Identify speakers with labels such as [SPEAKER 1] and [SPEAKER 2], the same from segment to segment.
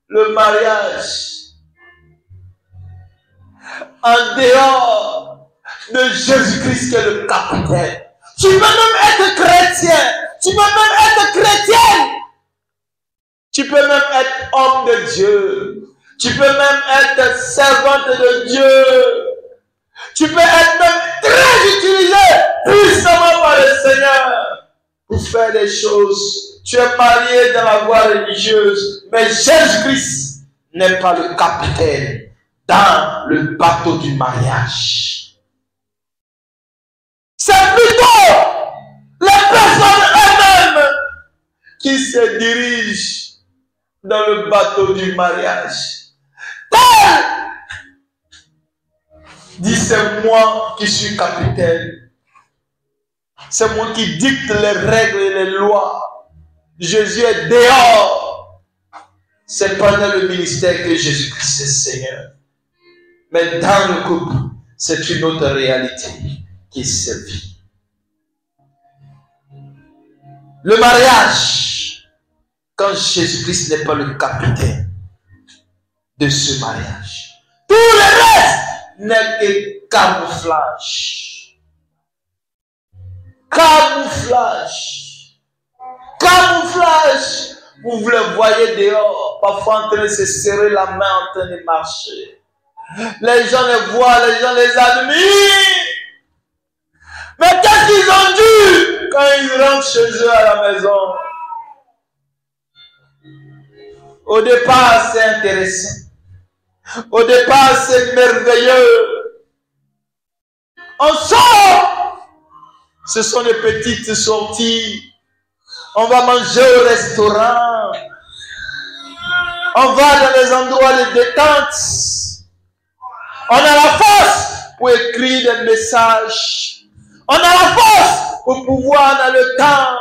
[SPEAKER 1] le mariage en dehors de Jésus-Christ qui est le capitaine. Tu peux même être chrétien. Tu peux même être chrétienne. Tu peux même être homme de Dieu. Tu peux même être servante de Dieu. Tu peux être même très utilisé puissamment par le Seigneur pour faire des choses. Tu es marié dans la voie religieuse, mais Jésus-Christ n'est pas le capitaine dans le bateau du mariage. C'est plutôt les personnes elles-mêmes qui se dirigent dans le bateau du mariage. Dit, c'est moi qui suis capitaine. C'est moi qui dicte les règles et les lois. Jésus est dehors. C'est pendant le ministère que Jésus-Christ est Seigneur. Mais dans le couple, c'est une autre réalité qui se vit. Le mariage, quand Jésus-Christ n'est pas le capitaine de ce mariage, tout le reste n'est que camouflage. Camouflage. Camouflage. Vous le voyez dehors, parfois en train de se serrer la main, en train de marcher. Les gens les voient, les gens les admirent. Mais qu'est-ce qu'ils ont dû quand ils rentrent chez eux à la maison? Au départ, c'est intéressant. Au départ, c'est merveilleux. On sort. Ce sont des petites sorties. On va manger au restaurant. On va dans les endroits de détente. On a la force pour écrire des messages. On a la force pour pouvoir, dans le temps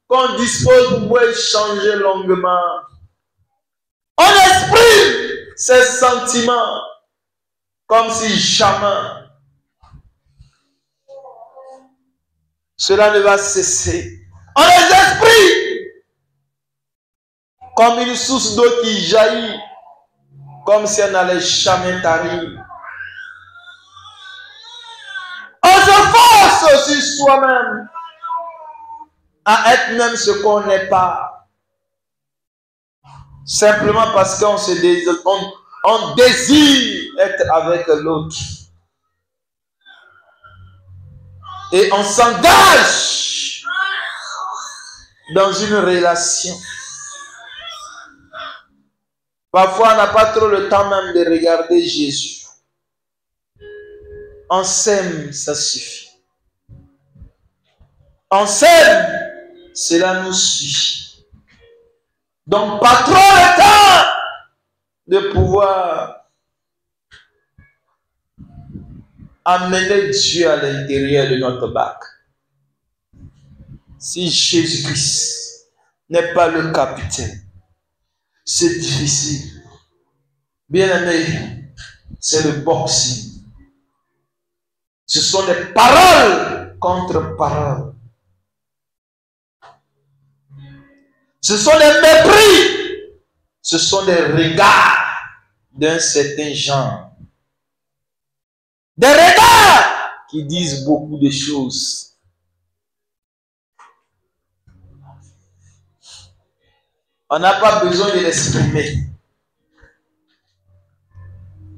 [SPEAKER 1] qu'on dispose, pour pouvoir échanger longuement. On exprime ses sentiments comme si jamais cela ne va cesser. On les exprime comme une source d'eau qui jaillit, comme si elle n'allait jamais tarir. On se force aussi soi-même à être même ce qu'on n'est pas. Simplement parce qu'on on désire être avec l'autre. Et on s'engage dans une relation. Parfois, on n'a pas trop le temps même de regarder Jésus. On s'aime, ça suffit. On s'aime, cela nous suffit. Donc, pas trop le temps de pouvoir amener Dieu à l'intérieur de notre bac. Si Jésus-Christ n'est pas le capitaine, c'est difficile. Bien aimé, c'est le boxing. Ce sont des paroles contre paroles. Ce sont des mépris. Ce sont des regards d'un certain genre. Des regards qui disent beaucoup de choses. On n'a pas besoin de l'exprimer.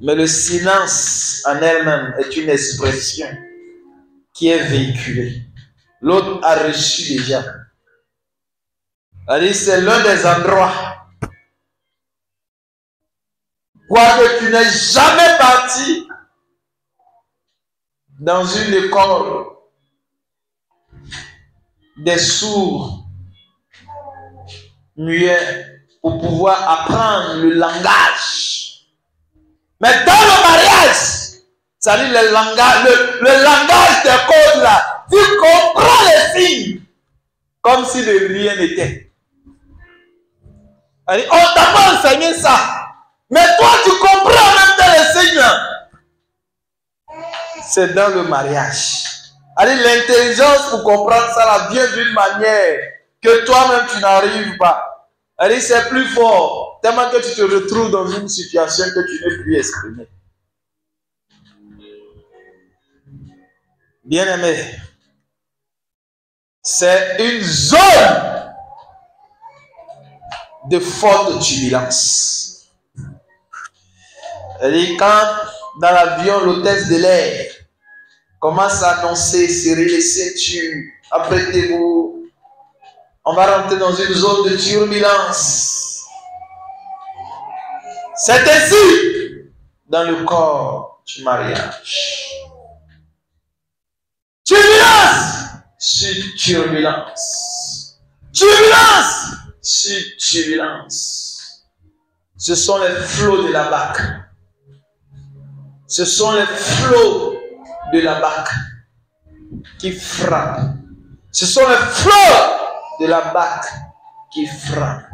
[SPEAKER 1] Mais le silence en elle-même est une expression qui est véhiculée. L'autre a reçu déjà. C'est l'un des endroits. Quoique tu n'es jamais parti dans une école des sourds, muets, pour pouvoir apprendre le langage. Mais dans le mariage, c'est-à-dire le langage des codes là, tu comprends les signes comme si de rien n'était. On t'a pas enseigné ça. Mais toi, tu comprends même dans les signes. C'est dans le mariage. L'intelligence pour comprendre ça là vient d'une manière que toi-même tu n'arrives pas. Elle dit, c'est plus fort. Tellement que tu te retrouves dans une situation que tu ne peux plus exprimer. Bien-aimé, c'est une zone de forte turbulence. Elle dit, quand dans l'avion, l'hôtesse de l'air commence à annoncer, serrer les ceintures, apprêtez-vous, on va rentrer dans une zone de turbulence. C'est ainsi dans le corps du mariage. Turbulence sur turbulence. Turbulence sur turbulence. Ce sont les flots de la barque. Ce sont les flots de la barque qui frappent. Ce sont les flots de la barque qui frappent.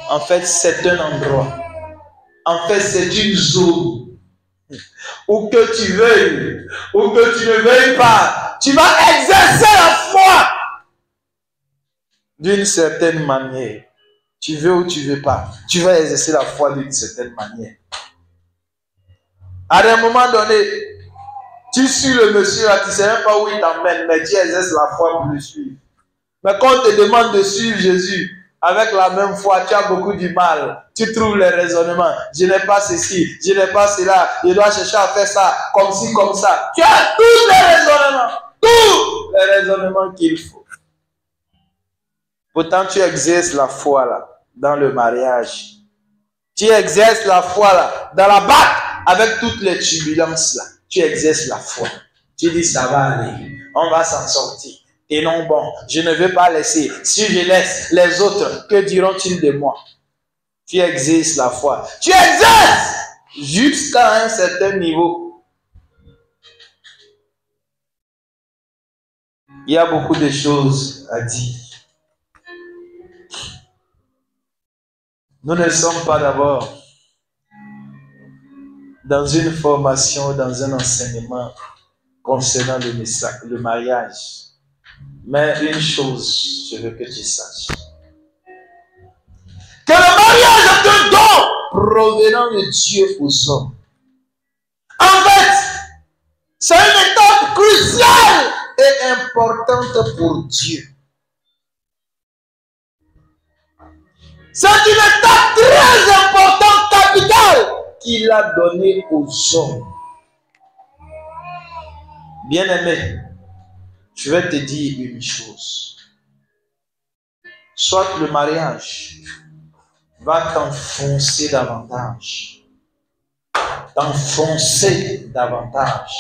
[SPEAKER 1] En fait, c'est un endroit. En fait, c'est une zone où que tu veuilles, ou que tu ne veuilles pas, tu vas exercer la foi d'une certaine manière. Tu veux ou tu ne veux pas, tu vas exercer la foi d'une certaine manière. À un moment donné, tu suis le monsieur là, tu ne sais même pas où il t'emmène, mais tu exerces la foi pour le suivre. Mais quand on te demande de suivre Jésus, avec la même foi, tu as beaucoup du mal. Tu trouves les raisonnements. Je n'ai pas ceci, je n'ai pas cela. Je dois chercher à faire ça, comme ci, comme ça. Tu as tous les raisonnements qu'il faut. Pourtant, tu exerces la foi là, dans le mariage. Tu exerces la foi là, dans la barque, avec toutes les turbulences là. Tu exerces la foi. Tu dis, ça va aller. On va s'en sortir. Et non, bon, je ne veux pas laisser. Si je laisse les autres, que diront-ils de moi? Tu exerces la foi. Tu exerces jusqu'à un certain niveau. Il y a beaucoup de choses à dire. Nous ne sommes pas d'abord dans une formation, dans un enseignement concernant le mariage. Mais une chose, je veux que tu saches. Que le mariage est un don provenant de Dieu aux hommes. En fait, c'est une étape cruciale et importante pour Dieu. C'est une étape très importante, capitale, qu'il a donnée aux hommes. Bien-aimé, je vais te dire une chose. Soit le mariage va t'enfoncer davantage. T'enfoncer davantage.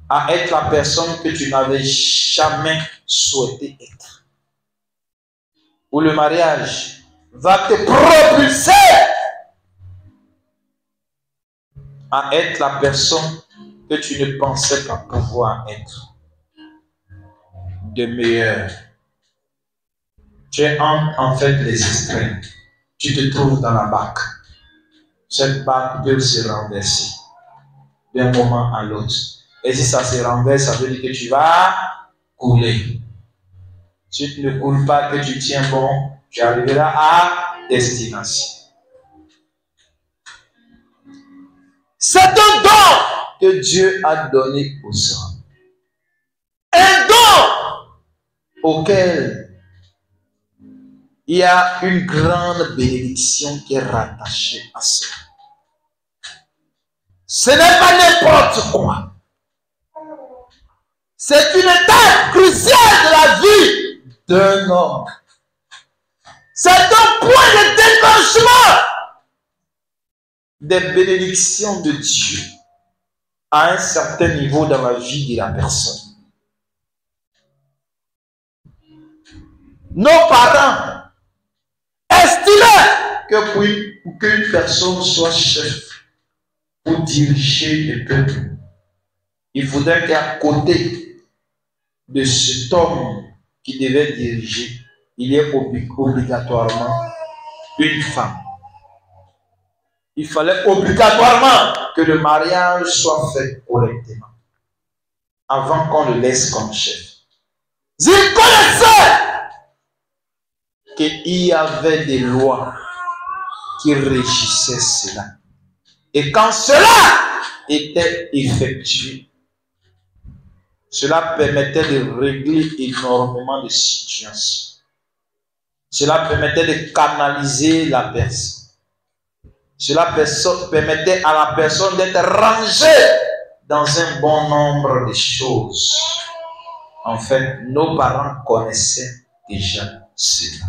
[SPEAKER 1] À être la personne que tu n'avais jamais souhaité être. Ou le mariage va te propulser à être la personne que tu ne pensais pas pouvoir être. De meilleur. Tu es en fait les extrêmes. Tu te trouves dans la barque. Cette barque peut se renverser d'un moment à l'autre. Et si ça se renverse, ça veut dire que tu vas couler. Si tu ne coules pas, que tu tiens bon, tu arriveras à destination. C'est un don que Dieu a donné aux hommes. Un don auquel il y a une grande bénédiction qui est rattachée à ça. Ce n'est pas n'importe quoi. C'est une étape cruciale de la vie d'un homme. C'est un point de déclenchement des bénédictions de Dieu à un certain niveau dans la vie de la personne. Nos parents estimaient que pour qu'une personne soit chef, pour diriger le peuple, il faudrait qu'à côté de cet homme qui devait diriger, il y ait obligatoirement une femme. Il fallait obligatoirement que le mariage soit fait correctement avant qu'on le laisse comme chef. Ils connaissaient qu'il y avait des lois qui régissaient cela. Et quand cela était effectué, cela permettait de régler énormément de situations. Cela permettait de canaliser la personne. Cela permettait à la personne d'être rangée dans un bon nombre de choses. En fait, nos parents connaissaient déjà cela.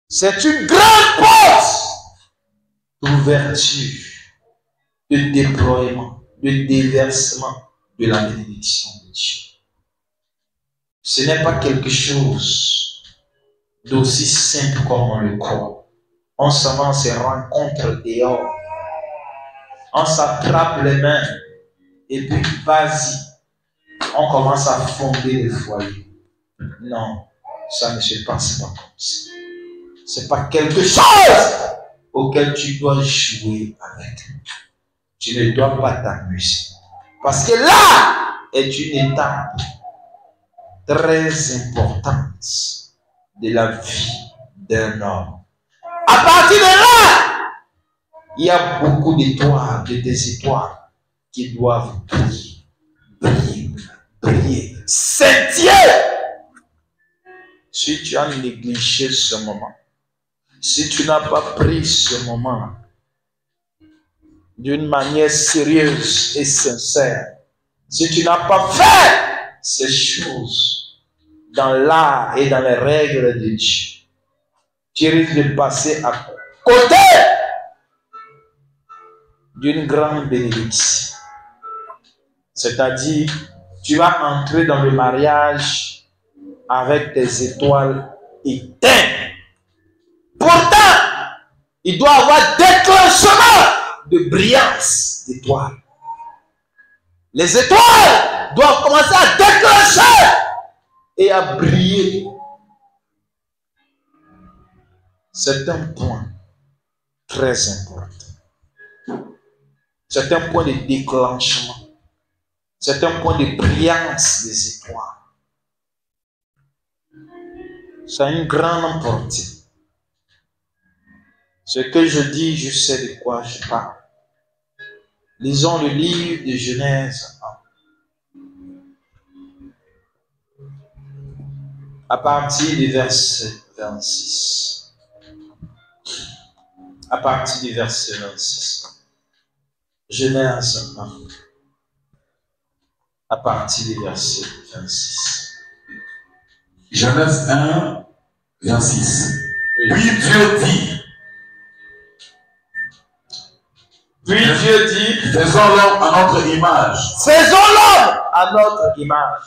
[SPEAKER 1] C'est une grande porte d'ouverture, de déploiement, de déversement de la bénédiction de Dieu. Ce n'est pas quelque chose d'aussi simple comme on le croit. On s'avance et rencontre dehors. On s'attrape les mains et puis vas-y. On commence à fonder les foyers. Non, ça ne se passe pas comme ça. Ce n'est pas quelque chose auquel tu dois jouer avec. Tu ne dois pas t'amuser. Parce que là est une étape très importante de la vie d'un homme. À partir de là, il y a beaucoup d'étoiles, des étoiles qui doivent briller, briller, briller, scintiller. Si tu as négligé ce moment, si tu n'as pas pris ce moment d'une manière sérieuse et sincère, si tu n'as pas fait ces choses dans l'art et dans les règles de Dieu, tu risques de passer à côté d'une grande bénédiction. C'est-à-dire, tu vas entrer dans le mariage avec tes étoiles éteintes. Pourtant, il doit y avoir déclenchement de brillance d'étoiles. Les étoiles doivent commencer à déclencher et à briller. C'est un point très important. C'est un point de déclenchement. C'est un point de brillance des étoiles. Ça a une grande importance. Ce que je dis, je sais de quoi je parle. Lisons le livre de Genèse 1. À partir du verset 26. À partir du verset 26. Genèse 1. À partir du verset 26.
[SPEAKER 2] Genèse 1, 26.
[SPEAKER 1] Oui.
[SPEAKER 2] Puis Dieu dit.
[SPEAKER 1] Puis Dieu dit,
[SPEAKER 2] Faisons l'homme à notre image.
[SPEAKER 1] faisons l'homme à notre image.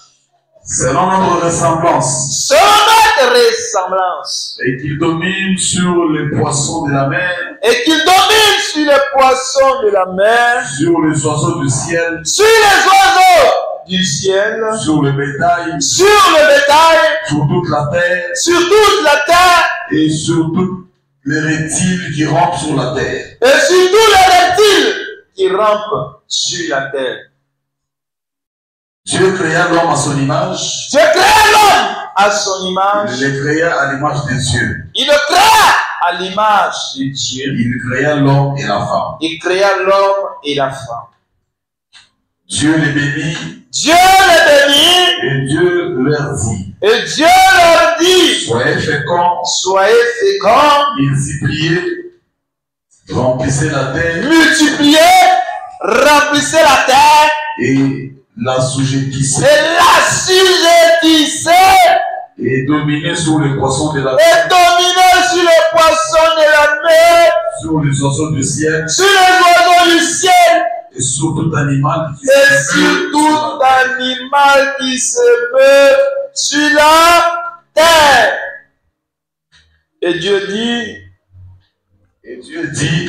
[SPEAKER 2] Selon notre ressemblance.
[SPEAKER 1] Selon notre ressemblance.
[SPEAKER 2] Et qu'il domine sur les poissons de la mer.
[SPEAKER 1] Et qu'il domine sur les poissons de la mer.
[SPEAKER 2] Sur les oiseaux du ciel.
[SPEAKER 1] Sur les oiseaux du ciel.
[SPEAKER 2] Sur le bétail.
[SPEAKER 1] Sur le bétail.
[SPEAKER 2] Sur toute la terre.
[SPEAKER 1] Sur toute la terre.
[SPEAKER 2] Et sur toutes les reptiles qui rampent sur la terre.
[SPEAKER 1] Et sur tous les reptiles qui rampent sur la terre.
[SPEAKER 2] Dieu créa l'homme à son image.
[SPEAKER 1] Dieu créa l'homme à son image.
[SPEAKER 2] Il le créa à l'image de Dieu.
[SPEAKER 1] Il le créa à l'image de Dieu.
[SPEAKER 2] Il créa l'homme et la femme.
[SPEAKER 1] Il créa l'homme et la femme.
[SPEAKER 2] Dieu les bénit.
[SPEAKER 1] Dieu les bénit.
[SPEAKER 2] Et Dieu leur dit.
[SPEAKER 1] Et Dieu leur dit,
[SPEAKER 2] Soyez féconds.
[SPEAKER 1] soyez féconds,
[SPEAKER 2] Multipliez. Remplissez la terre.
[SPEAKER 1] multipliez, remplissez la terre
[SPEAKER 2] Et la assujettissez.
[SPEAKER 1] et l'assujettissez
[SPEAKER 2] Et dominez sur les poissons de la mer.
[SPEAKER 1] et dominez sur les poissons de la mer,
[SPEAKER 2] Sur les oiseaux du ciel.
[SPEAKER 1] sur les oiseaux du ciel
[SPEAKER 2] Et sur tout animal qui
[SPEAKER 1] et
[SPEAKER 2] se
[SPEAKER 1] sur
[SPEAKER 2] meut
[SPEAKER 1] tout animal qui se meut sur la terre. Et Dieu dit,
[SPEAKER 2] Et Dieu dit,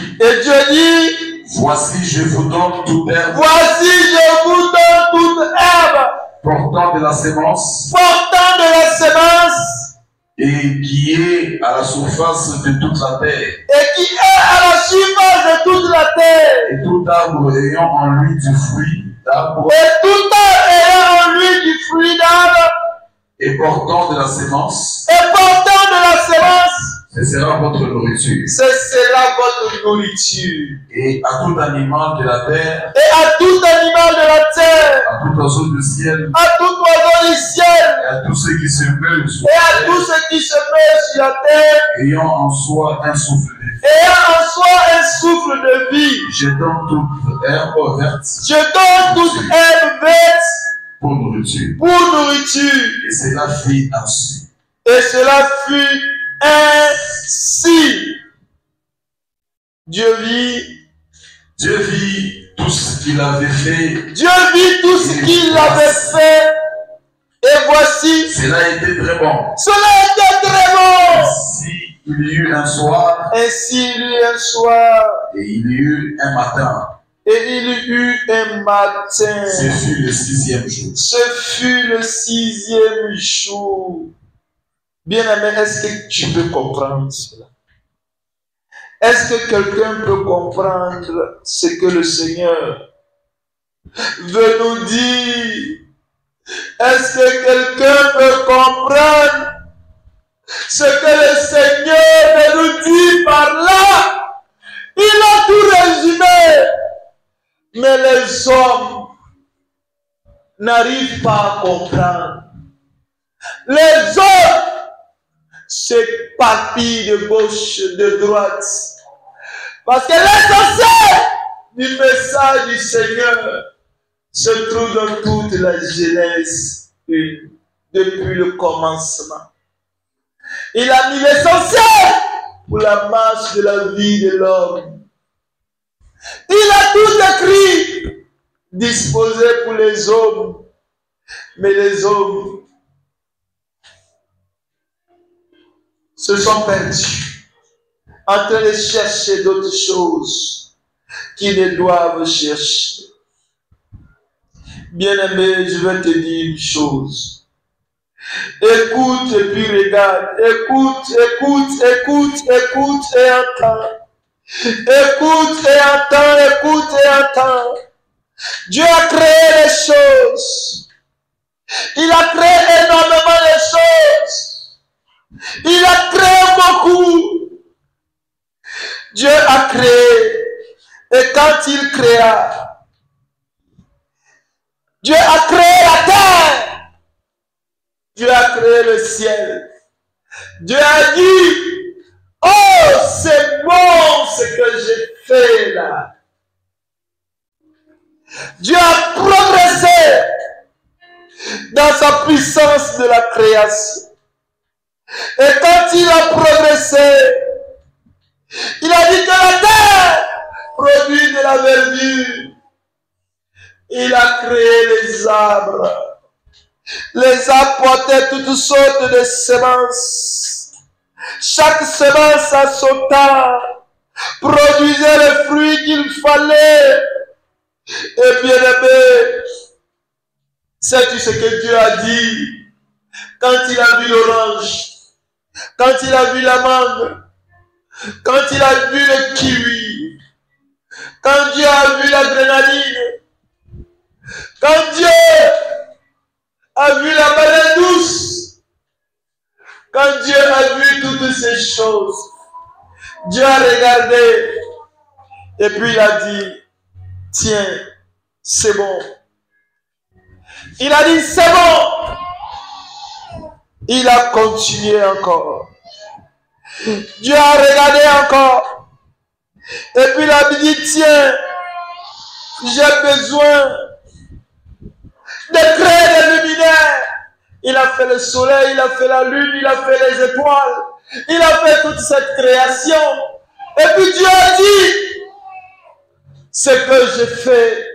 [SPEAKER 1] voici
[SPEAKER 2] voici je vous donne toute herbe
[SPEAKER 1] voici je vous donne toute herbe
[SPEAKER 2] portant de la sémence
[SPEAKER 1] portant de la semence
[SPEAKER 2] et qui est à la surface de toute la terre.
[SPEAKER 1] et qui est à la surface de toute la terre.
[SPEAKER 2] Et tout arbre ayant en lui du fruit d'arbre
[SPEAKER 1] Et tout arbre ayant en lui du fruit d'arbre
[SPEAKER 2] et portant de la sémence
[SPEAKER 1] et portant
[SPEAKER 2] Ce sera votre nourriture.
[SPEAKER 1] Ce sera votre nourriture.
[SPEAKER 2] Et à tout animal de la terre,
[SPEAKER 1] Et à tout animal de la terre,
[SPEAKER 2] à tout oiseau du ciel,
[SPEAKER 1] à tout oiseau du ciel,
[SPEAKER 2] et à tous ceux qui se meuvent sur
[SPEAKER 1] et
[SPEAKER 2] la
[SPEAKER 1] à
[SPEAKER 2] terre,
[SPEAKER 1] tous ceux qui se mettent sur la terre,
[SPEAKER 2] ayant en soi un souffle de vie.
[SPEAKER 1] ayant en soi un souffle de vie.
[SPEAKER 2] Je donne toute herbe verte
[SPEAKER 1] Je donne toute herbe verte
[SPEAKER 2] pour nourriture.
[SPEAKER 1] pour nourriture.
[SPEAKER 2] Et cela fit ainsi.
[SPEAKER 1] Et cela fut ainsi. Dieu vit
[SPEAKER 2] tout ce qu'il avait fait.
[SPEAKER 1] Dieu vit tout ce qu'il avait fait. Et voici,
[SPEAKER 2] Cela a été très bon.
[SPEAKER 1] cela était très bon.
[SPEAKER 2] Ainsi, il y eut un soir.
[SPEAKER 1] Ainsi, il y eut un soir.
[SPEAKER 2] Et il y eut un matin.
[SPEAKER 1] Et il y eut un matin.
[SPEAKER 2] Ce fut le 6e jour.
[SPEAKER 1] Ce fut le 6e jour. Bien-aimé, est-ce que tu peux comprendre cela? Est-ce que quelqu'un peut comprendre ce que le Seigneur veut nous dire? Est-ce que quelqu'un peut comprendre ce que le Seigneur veut nous dire par là? Il a tout résumé. Mais les hommes n'arrivent pas à comprendre. Les hommes s'éparpillent de gauche, de droite. Parce que l'essentiel du message du Seigneur se trouve dans toute la Genèse, depuis le commencement. Il a mis l'essentiel pour la marche de la vie de l'homme. Il a tout écrit, disposé pour les hommes. Mais les hommes se sont perdus en train de chercher d'autres choses qu'ils ne doivent chercher. Bien-aimé, je vais te dire une chose. Écoute et puis regarde. Écoute et entends. Écoute et entends. Dieu a créé les choses. Il a créé énormément de choses. Il a créé beaucoup. Dieu a créé. Et quand il créa, Dieu a créé la terre. Dieu a créé le ciel. Dieu a dit, oh, c'est bon ce que j'ai fait là. Dieu a progressé dans sa puissance de la création. Et quand il a progressé, il a dit que la terre produit de la verdure. Il a créé les arbres. Les arbres portaient toutes sortes de semences. Chaque semence à son temps produisait le fruit qu'il fallait. Et bien aimé, sais-tu ce que Dieu a dit quand il a vu l'orange, quand il a vu la mangue, quand il a vu le kiwi, quand Dieu a vu la grenadine, quand Dieu a vu la banane douce, quand Dieu a vu toutes ces choses, Dieu a regardé et puis il a dit, tiens, c'est bon. Il a dit, c'est bon. Il a continué encore. Dieu a regardé encore. Et puis il a dit, tiens, j'ai besoin de créer des luminaires. Il a fait le soleil, il a fait la lune, il a fait les étoiles. Il a fait toute cette création. Et puis Dieu a dit, ce que j'ai fait,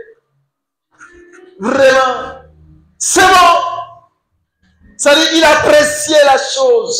[SPEAKER 1] vraiment, c'est bon. C'est-à-dire, il appréciait la chose.